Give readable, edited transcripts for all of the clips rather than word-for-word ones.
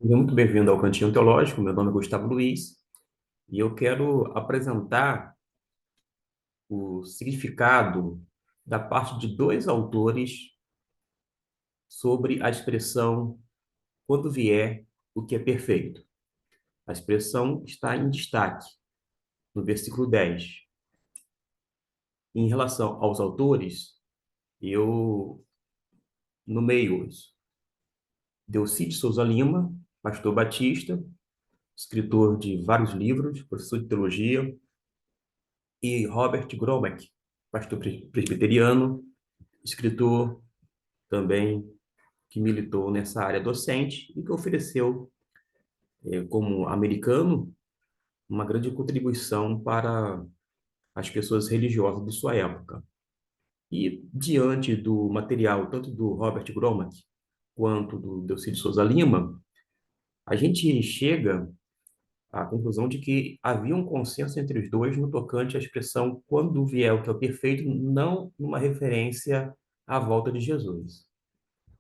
Seja muito bem-vindo ao Cantinho Teológico. Meu nome é Gustavo Luiz e eu quero apresentar o significado da parte de dois autores sobre a expressão quando vier o que é perfeito. A expressão está em destaque no versículo 10. Em relação aos autores, eu nomeio-os: Delcy de Souza Lima, pastor batista, escritor de vários livros, professor de teologia, e Robert Gromek, pastor presbiteriano, escritor também que militou nessa área docente e que ofereceu, como americano, uma grande contribuição para as pessoas religiosas de sua época. E diante do material, tanto do Robert Gromak quanto do Delcy de Souza Lima, a gente chega à conclusão de que havia um consenso entre os dois no tocante à expressão quando vier o que é o perfeito, não numa referência à volta de Jesus.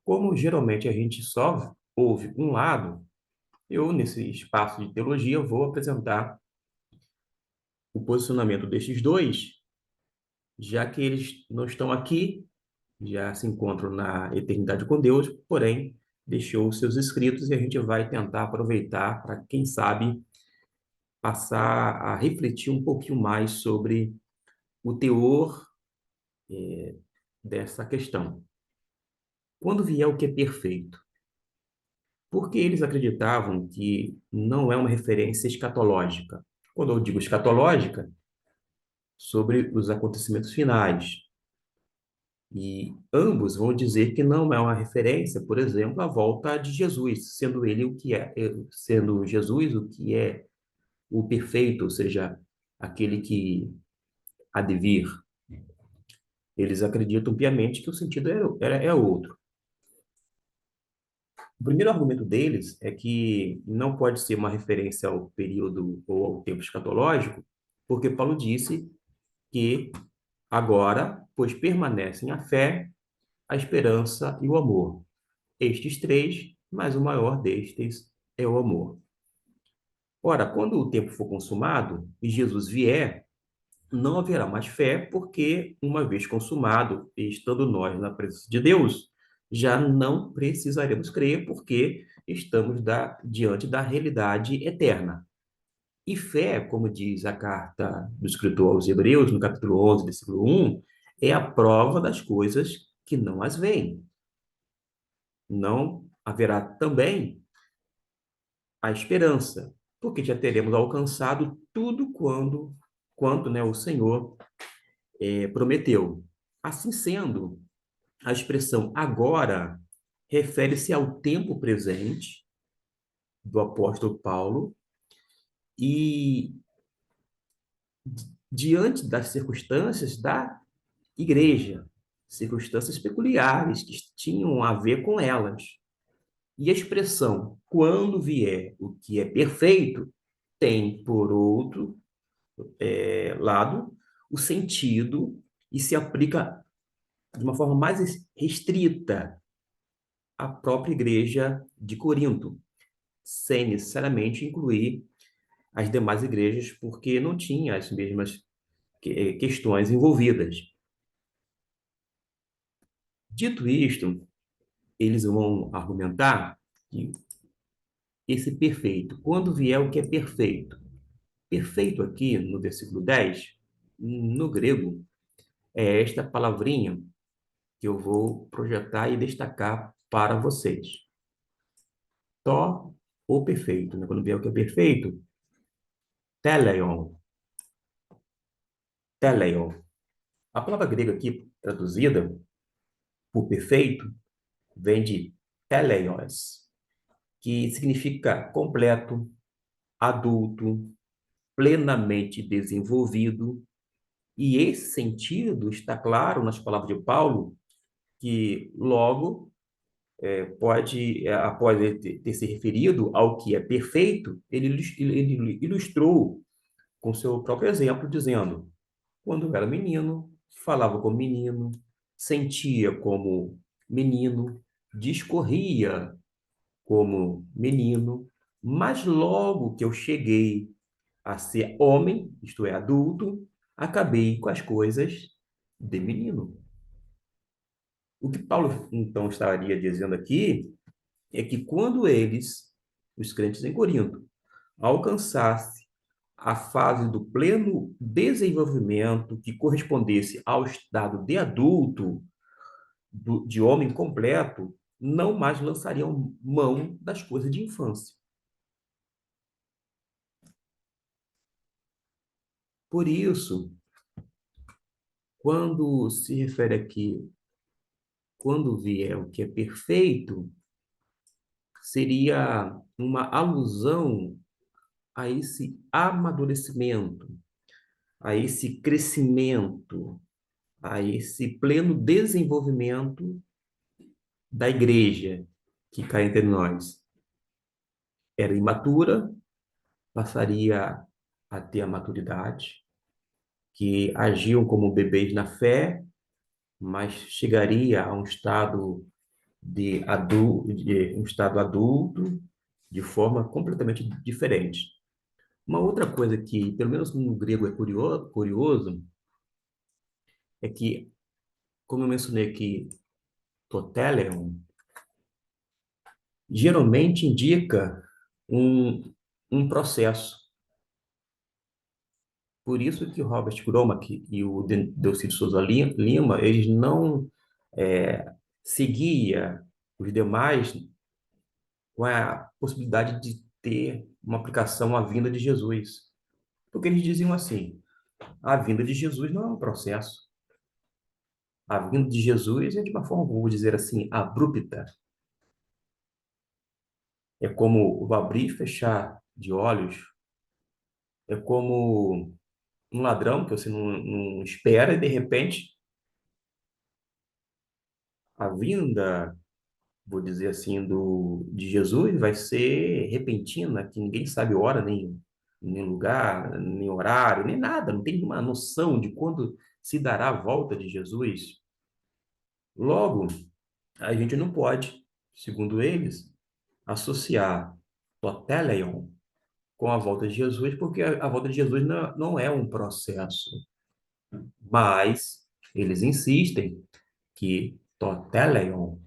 Como geralmente a gente só ouve um lado, eu, nesse espaço de teologia, vou apresentar o posicionamento destes dois, já que eles não estão aqui, já se encontram na eternidade com Deus, porém, deixou os seus escritos e a gente vai tentar aproveitar para, quem sabe, passar a refletir um pouquinho mais sobre o teor dessa questão. Quando vier o que é perfeito? Porque eles acreditavam que não é uma referência escatológica. Quando eu digo escatológica, sobre os acontecimentos finais. E ambos vão dizer que não é uma referência, por exemplo, à volta de Jesus, sendo ele o que é, sendo Jesus o que é o perfeito, ou seja, aquele que há de vir. Eles acreditam piamente que o sentido é outro. O primeiro argumento deles é que não pode ser uma referência ao período ou ao tempo escatológico, porque Paulo disse que agora, pois permanecem a fé, a esperança e o amor. Estes três, mas o maior destes é o amor. Ora, quando o tempo for consumado e Jesus vier, não haverá mais fé, porque, uma vez consumado, e estando nós na presença de Deus, já não precisaremos crer, porque estamos diante da realidade eterna. E fé, como diz a carta do escritor aos Hebreus, no capítulo 11, versículo 1, é a prova das coisas que não as veem. Não haverá também a esperança, porque já teremos alcançado tudo quanto, né, o Senhor prometeu. Assim sendo, a expressão agora refere-se ao tempo presente do apóstolo Paulo e diante das circunstâncias da igreja, circunstâncias peculiares que tinham a ver com elas. E a expressão quando vier o que é perfeito tem, por outro lado, o sentido e se aplica de uma forma mais restrita à própria igreja de Corinto, sem necessariamente incluir as demais igrejas, porque não tinha as mesmas questões envolvidas. Dito isto, eles vão argumentar que esse perfeito, quando vier o que é perfeito, perfeito aqui no versículo 10, no grego, é esta palavrinha que eu vou projetar e destacar para vocês. Tó, o perfeito, né? Quando vier o que é perfeito, teleion, teleion. A palavra grega aqui traduzida por perfeito vem de teleios, que significa completo, adulto, plenamente desenvolvido. E esse sentido está claro nas palavras de Paulo, que logo pode, após ele ter se referido ao que é perfeito, ele ilustrou com seu próprio exemplo, dizendo: quando eu era menino, falava como menino, sentia como menino, discorria como menino, mas logo que eu cheguei a ser homem, isto é, adulto, acabei com as coisas de menino. O que Paulo, então, estaria dizendo aqui é que quando eles, os crentes em Corinto, alcançassem a fase do pleno desenvolvimento que correspondesse ao estado de adulto, de homem completo, não mais lançariam mão das coisas de infância. Por isso, quando se refere aqui, quando vier o que é perfeito, seria uma alusão a esse amadurecimento, a esse crescimento, a esse pleno desenvolvimento da igreja que cá entre nós era imatura, passaria a ter a maturidade, que agiam como bebês na fé, mas chegaria a um estado de um estado adulto de forma completamente diferente. Uma outra coisa que, pelo menos no grego, é curioso é que, como eu mencionei aqui, toteleon, geralmente indica um, um processo. Por isso que o Robert Kromak e o Delcídio Souza Lima, eles não seguia os demais com a possibilidade de ter uma aplicação à vinda de Jesus. Porque eles diziam assim, a vinda de Jesus não é um processo. A vinda de Jesus é de uma forma, vou dizer assim, abrupta. É como o abrir e fechar de olhos. É como um ladrão que você não espera e, de repente, a vinda, vou dizer assim, de Jesus vai ser repentina, que ninguém sabe hora, nem lugar, nem horário, nem nada. Não tem uma noção de quando se dará a volta de Jesus. Logo, a gente não pode, segundo eles, associar o teleion com a volta de Jesus, porque a volta de Jesus não é um processo, mas eles insistem que toteleion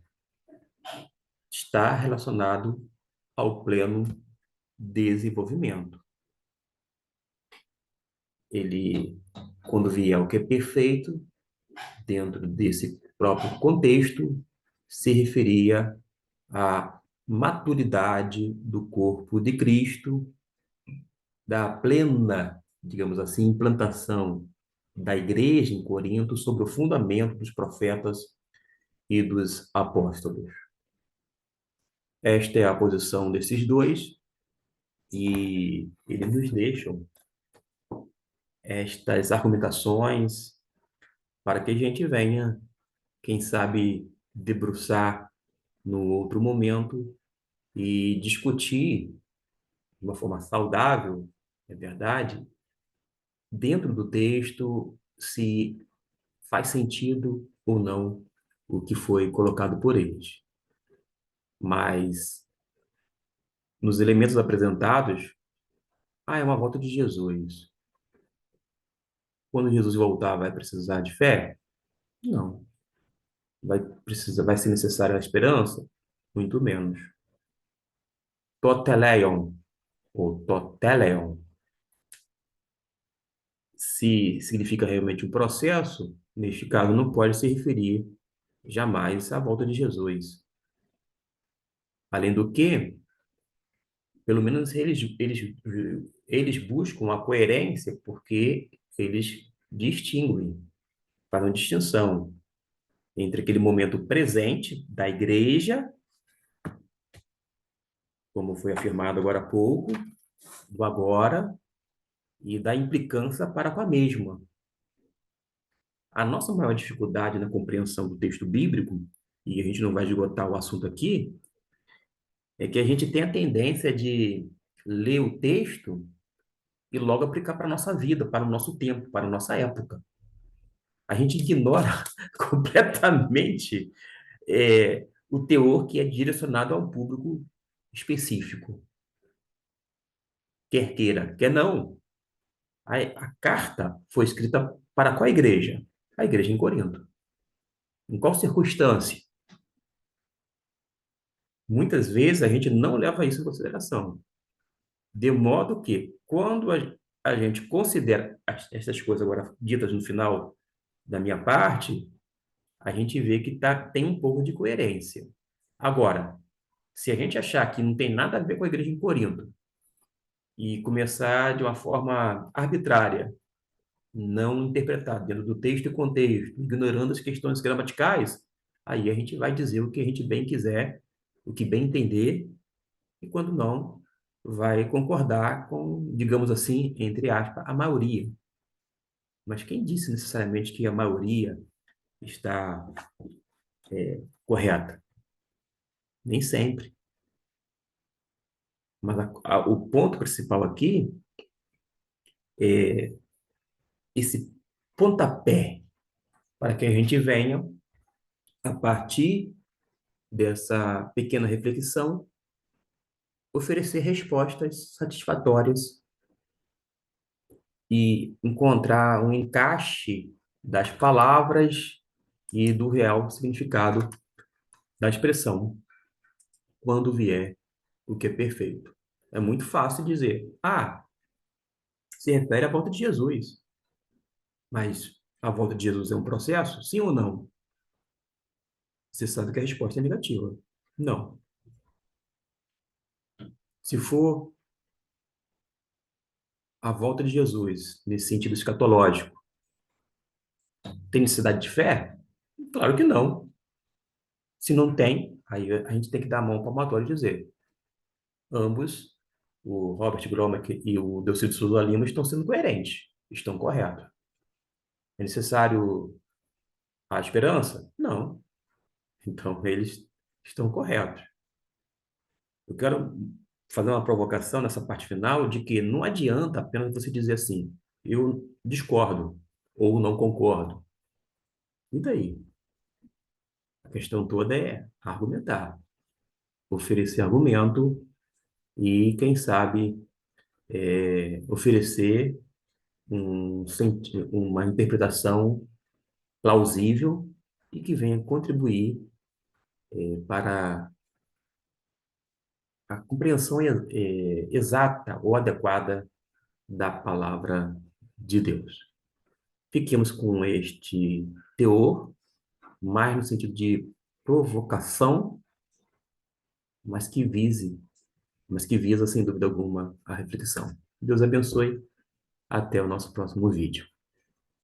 está relacionado ao pleno desenvolvimento. Ele, quando vier o que é perfeito, dentro desse próprio contexto, se referia à maturidade do corpo de Cristo, da plena, digamos assim, implantação da igreja em Corinto sobre o fundamento dos profetas e dos apóstolos. Esta é a posição desses dois, e eles nos deixam estas argumentações para que a gente venha, quem sabe, debruçar no outro momento e discutir de uma forma saudável, é verdade, dentro do texto, se faz sentido ou não o que foi colocado por eles. Mas, nos elementos apresentados, é uma volta de Jesus. Quando Jesus voltar, vai precisar de fé? Não. Vai ser necessária a esperança? Muito menos. Toteleion, ou toteleon, se significa realmente um processo, neste caso não pode se referir jamais à volta de Jesus. Além do que, pelo menos eles buscam a coerência porque eles distinguem, fazem uma distinção entre aquele momento presente da igreja, como foi afirmado agora há pouco, do agora e da implicância para com a mesma. A nossa maior dificuldade na compreensão do texto bíblico, e a gente não vai esgotar o assunto aqui, é que a gente tem a tendência de ler o texto e logo aplicar para a nossa vida, para o nosso tempo, para a nossa época. A gente ignora completamente o teor que é direcionado ao público específico. Quer queira, quer não. A carta foi escrita para qual igreja? A igreja em Corinto. Em qual circunstância? Muitas vezes a gente não leva isso em consideração. De modo que, quando a gente considera essas coisas agora ditas no final da minha parte, a gente vê que tem um pouco de coerência. Agora, se a gente achar que não tem nada a ver com a igreja em Corinto e começar de uma forma arbitrária, não interpretar dentro do texto e contexto, ignorando as questões gramaticais, aí a gente vai dizer o que a gente bem quiser, o que bem entender, e quando não, vai concordar com, digamos assim, entre aspas, a maioria. Mas quem disse necessariamente que a maioria está correta? Nem sempre. Mas o ponto principal aqui é esse pontapé para que a gente venha, a partir dessa pequena reflexão, oferecer respostas satisfatórias e encontrar um encaixe das palavras e do real significado da expressão quando vier o que é perfeito. É muito fácil dizer, se refere à volta de Jesus, mas a volta de Jesus é um processo? Sim ou não? Você sabe que a resposta é negativa. Não. Se for a volta de Jesus, nesse sentido escatológico, tem necessidade de fé? Claro que não. Se não tem, aí a gente tem que dar a mão para o palmatório e dizer: ambos, o Robert Gromek e o Delcídio Souza Lima, estão sendo coerentes, estão corretos. É necessário a esperança? Não. Então, eles estão corretos. Eu quero fazer uma provocação nessa parte final de que não adianta apenas você dizer assim: eu discordo ou não concordo. E daí? A questão toda é argumentar, oferecer argumento e, quem sabe, oferecer uma interpretação plausível e que venha contribuir para a compreensão exata ou adequada da palavra de Deus. Fiquemos com este teor, mais no sentido de provocação, mas que vise, mas que visa, sem dúvida alguma, a reflexão. Deus abençoe. Até o nosso próximo vídeo.